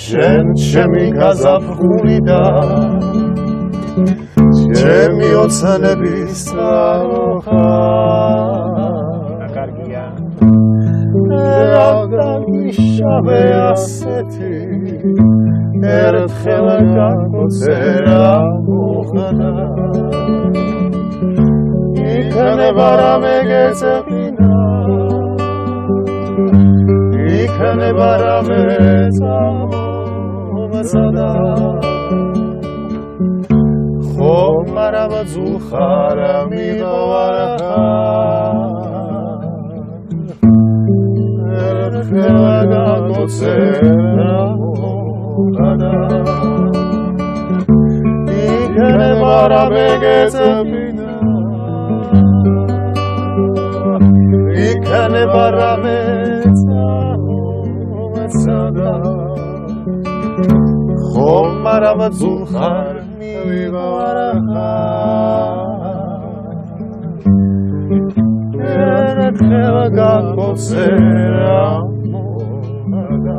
შენ ჩემი გაზაფხული და ჩემი ოცნების წყარო კარგია რაგდაგიშავე ასეთი ერთხელ გაგოცე რა მოხდა იქნება რამე გეწევინა იქნება რამე წამომწადა ხომ არა ვაძულხარ მივარავარ ერთხელ გაგოცე რა მოხდა იქნება რამე გეწევინა იქნება რამე წამომწადა ხომ არა ვაძულხარ მივარავარ ერთხელ გაგოცე რა მოხდა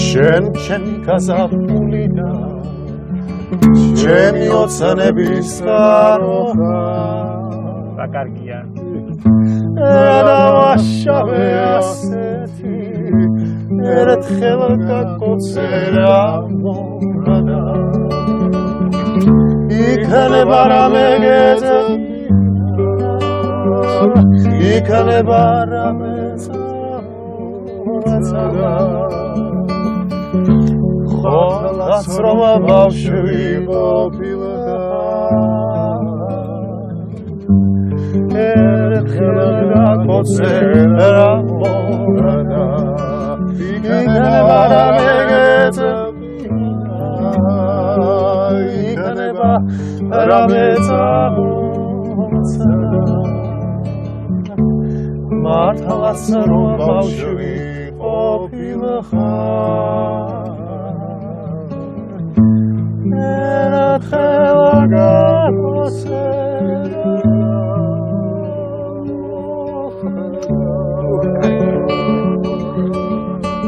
შენ ჩემი გაზაფხული და ჩემი ოცნების წყარო რა კარგია დავაშავე ასეთი ერთხელ გაგოცე რა მოხდა იქნება რამე გეწევინა იქნება რამე წამომწადა ხოლმე რომ ბავშვი ყოფილიყარ ერთხელ გაგოცე რა მოხდა იქნება რამე გეწევინა იქნება რამე წამომწადა მართლაც რომ ბავშვი ყოფილიყარ ერთხელ გაგოცე რა მოხდა